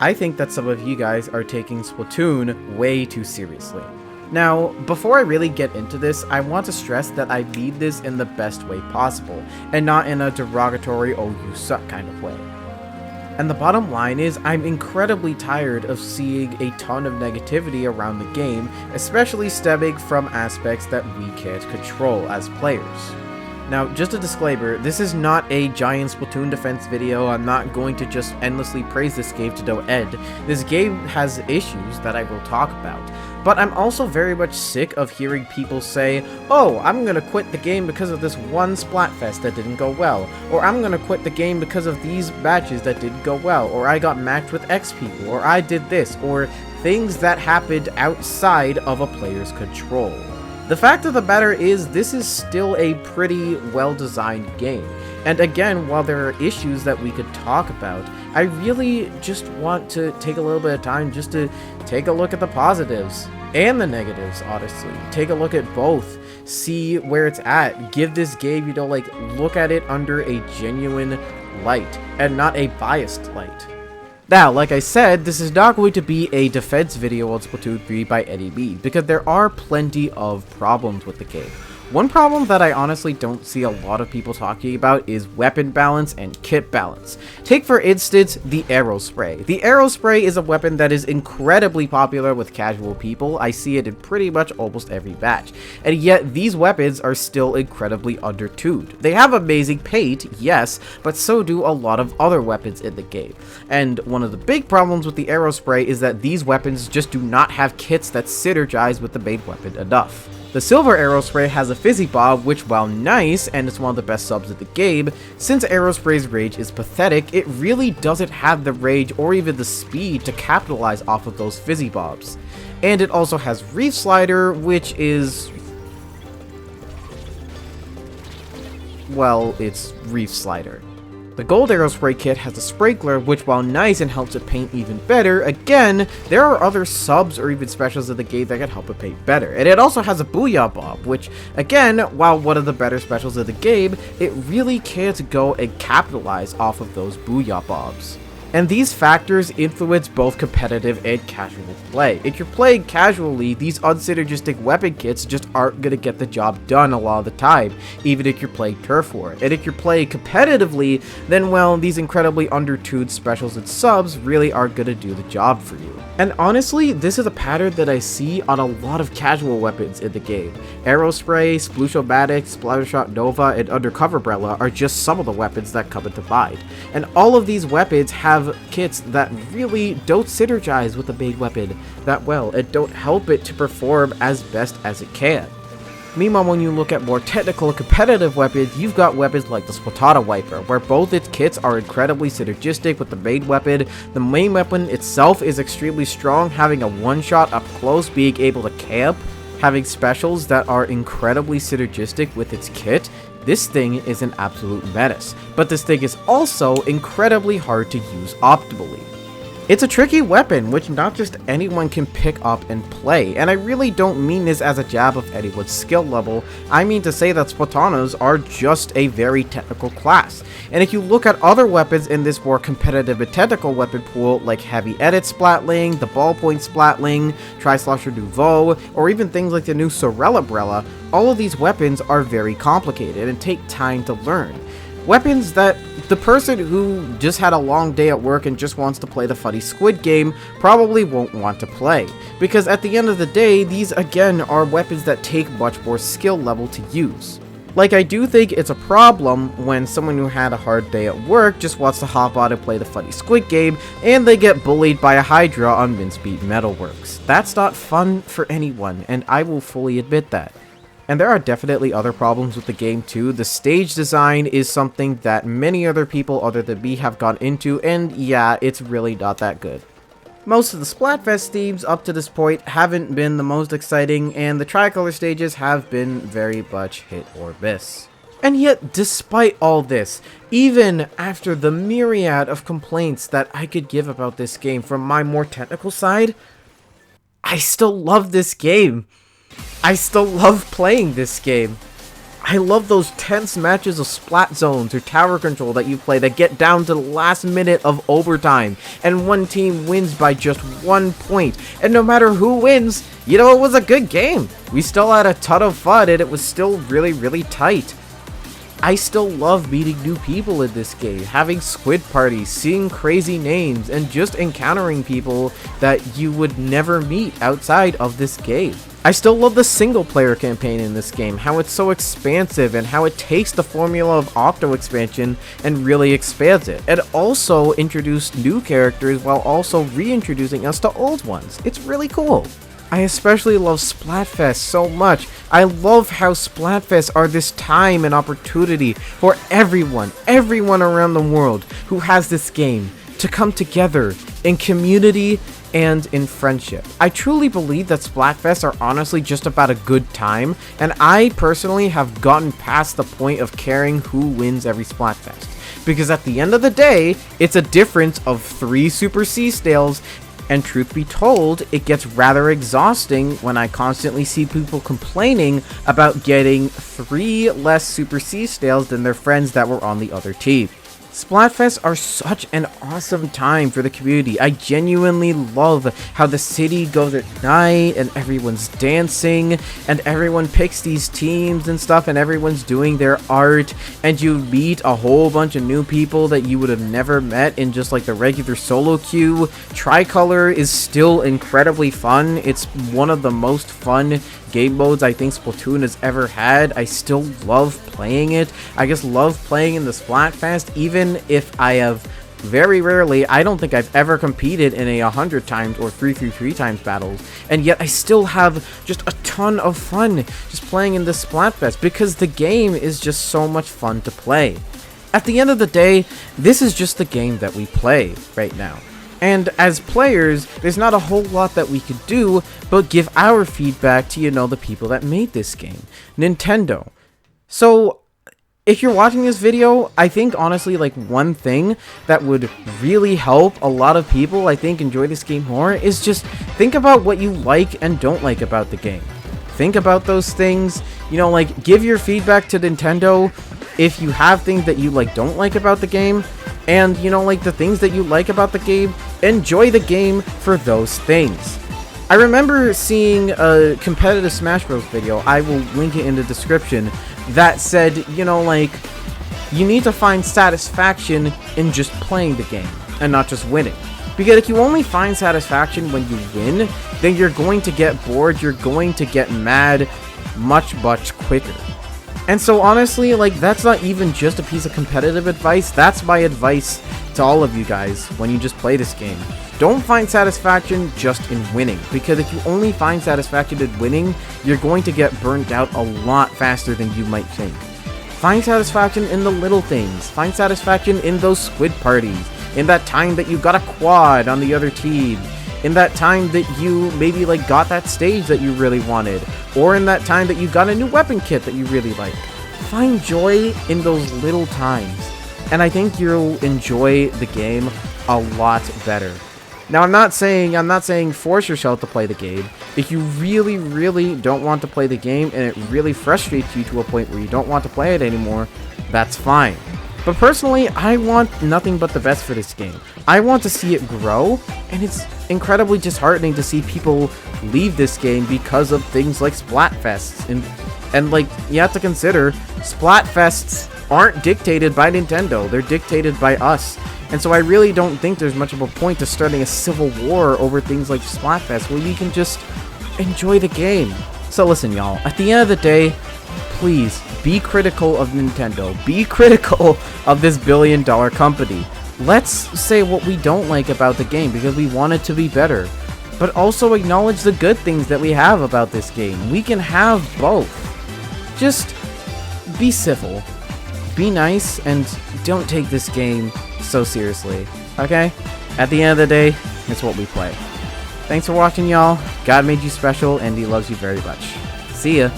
I think that some of you guys are taking Splatoon way too seriously. Now, before I really get into this, I want to stress that I lead this in the best way possible, and not in a derogatory, oh you suck kind of way. And the bottom line is, I'm incredibly tired of seeing a ton of negativity around the game, especially stemming from aspects that we can't control as players. Now, just a disclaimer, this is not a giant Splatoon defense video. I'm not going to just endlessly praise this game to no end. This game has issues that I will talk about. But I'm also very much sick of hearing people say, oh, I'm gonna quit the game because of this one Splatfest that didn't go well, or I'm gonna quit the game because of these matches that didn't go well, or I got matched with X people, or I did this, or things that happened outside of a player's control. The fact of the matter is, this is still a pretty well-designed game, and again, while there are issues that we could talk about, I really just want to take a little bit of time just to take a look at the positives and the negatives, honestly. Take a look at both, see where it's at, give this game, look at it under a genuine light, and not a biased light. Now, like I said, this is not going to be a defense video on Splatoon 3 by any means, because there are plenty of problems with the game. One problem that I honestly don't see a lot of people talking about is weapon balance and kit balance. Take for instance the arrow spray. The arrow spray is a weapon that is incredibly popular with casual people. I see it in pretty much almost every match. And yet these weapons are still incredibly undertuned. They have amazing paint, yes, but so do a lot of other weapons in the game. And one of the big problems with the arrow spray is that these weapons just do not have kits that synergize with the main weapon enough. The silver arrow spray has a fizzy bob, which while nice, and it's one of the best subs of the game, since arrow spray's range is pathetic, it really doesn't have the range or even the speed to capitalize off of those fizzy bobs. And it also has reef slider, which is, well, it's reef slider. The gold arrow spray kit has a sprinkler, which while nice and helps it paint even better, again, there are other subs or even specials in the game that can help it paint better. And it also has a booyah bob, which again, while one of the better specials of the game, it really can't go and capitalize off of those booyah bobs. And these factors influence both competitive and casual play. If you're playing casually, these unsynergistic weapon kits just aren't going to get the job done a lot of the time, even if you're playing turf war. And if you're playing competitively, then well, these incredibly undertuned specials and subs really aren't going to do the job for you. And honestly, this is a pattern that I see on a lot of casual weapons in the game. Arrow Spray, Splooshomatic, Splattershot Nova, and Undercover Umbrella are just some of the weapons that come into mind. And all of these weapons have kits that really don't synergize with the main weapon that well and don't help it to perform as best as it can. Meanwhile, when you look at more technical competitive weapons, you've got weapons like the Splatana Wiper, where both its kits are incredibly synergistic with the main weapon. The main weapon itself is extremely strong, having a one-shot up close, being able to camp, having specials that are incredibly synergistic with its kit. This thing is an absolute menace, but this thing is also incredibly hard to use optimally. It's a tricky weapon, which not just anyone can pick up and play, and I really don't mean this as a jab of anyone's skill level. I mean to say that Splatanas are just a very technical class. And if you look at other weapons in this more competitive and technical weapon pool, like Heavy Edit Splatling, the Ballpoint Splatling, Tri-Slosher Nouveau, or even things like the new Sorella Umbrella, all of these weapons are very complicated and take time to learn. Weapons that the person who just had a long day at work and just wants to play the funny squid game probably won't want to play. Because at the end of the day, these again are weapons that take much more skill level to use. Like, I do think it's a problem when someone who had a hard day at work just wants to hop on and play the funny squid game, and they get bullied by a Hydra on Mincemeat Metalworks. That's not fun for anyone, and I will fully admit that. And there are definitely other problems with the game too. The stage design is something that many other people other than me have gone into, and yeah, it's really not that good. Most of the Splatfest themes up to this point haven't been the most exciting, and the tricolor stages have been very much hit or miss. And yet, despite all this, even after the myriad of complaints that I could give about this game from my more technical side, I still love this game. I still love playing this game. I love those tense matches of splat zones or tower control that you play that get down to the last minute of overtime, and one team wins by just 1 point, and no matter who wins, you know, it was a good game. We still had a ton of fun, and it was still really tight. I still love meeting new people in this game, having squid parties, seeing crazy names, and just encountering people that you would never meet outside of this game. I still love the single player campaign in this game, how it's so expansive and how it takes the formula of Octo expansion and really expands it. It also introduced new characters while also reintroducing us to old ones. It's really cool. I especially love Splatfest so much. I love how Splatfests are this time and opportunity for everyone around the world who has this game to come together in community and in friendship. I truly believe that Splatfests are honestly just about a good time, and I personally have gotten past the point of caring who wins every Splatfest. Because at the end of the day, it's a difference of 3 Super C-Stales, and truth be told, it gets rather exhausting when I constantly see people complaining about getting 3 less Super C-Stales than their friends that were on the other team. Splatfests are such an awesome time for the community. I genuinely love how the city goes at night and everyone's dancing and everyone picks these teams and stuff and everyone's doing their art and you meet a whole bunch of new people that you would have never met in just like the regular solo queue. Tricolor is still incredibly fun. It's one of the most fun game modes I think Splatoon has ever had. I still love playing it. I just love playing in the Splatfest, even if I have very rarely, I don't think I've ever competed in a 100 times or 3 times battles, and yet I still have just a ton of fun just playing in the Splatfest because the game is just so much fun to play. At the end of the day, this is just the game that we play right now. And as players, there's not a whole lot that we could do but give our feedback to, you know, the people that made this game, Nintendo. So, if you're watching this video, I think honestly, like, one thing that would really help a lot of people, I think, enjoy this game more is just think about what you like and don't like about the game. Think about those things, you know, like, give your feedback to Nintendo if you have things that you, like, don't like about the game. And, you know, like, the things that you like about the game, enjoy the game for those things. I remember seeing a competitive Smash Bros. Video, I will link it in the description, that said, you know, like, you need to find satisfaction in just playing the game, and not just winning. Because if you only find satisfaction when you win, then you're going to get bored, you're going to get mad much quicker. And so honestly, like, that's not even just a piece of competitive advice, that's my advice to all of you guys when you just play this game. Don't find satisfaction just in winning, because if you only find satisfaction in winning, you're going to get burnt out a lot faster than you might think. Find satisfaction in the little things, find satisfaction in those squid parties, in that time that you got a quad on the other team, in that time that you maybe like got that stage that you really wanted, or in that time that you got a new weapon kit that you really like. Find joy in those little times, and I think you'll enjoy the game a lot better. Now, I'm not saying force yourself to play the game. If you really don't want to play the game and it really frustrates you to a point where you don't want to play it anymore, that's fine. But personally, I want nothing but the best for this game. I want to see it grow, and it's incredibly disheartening to see people leave this game because of things like Splatfests. And like, you have to consider, Splatfests aren't dictated by Nintendo, they're dictated by us. And so I really don't think there's much of a point to starting a civil war over things like Splatfest, where you can just enjoy the game. So listen, y'all, at the end of the day, please be critical of Nintendo. Be critical of this billion-dollar company. Let's say what we don't like about the game because we want it to be better. But also acknowledge the good things that we have about this game. We can have both. Just be civil, be nice, and don't take this game so seriously, okay? At the end of the day, it's what we play. Thanks for watching, y'all. God made you special, and he loves you very much. See ya.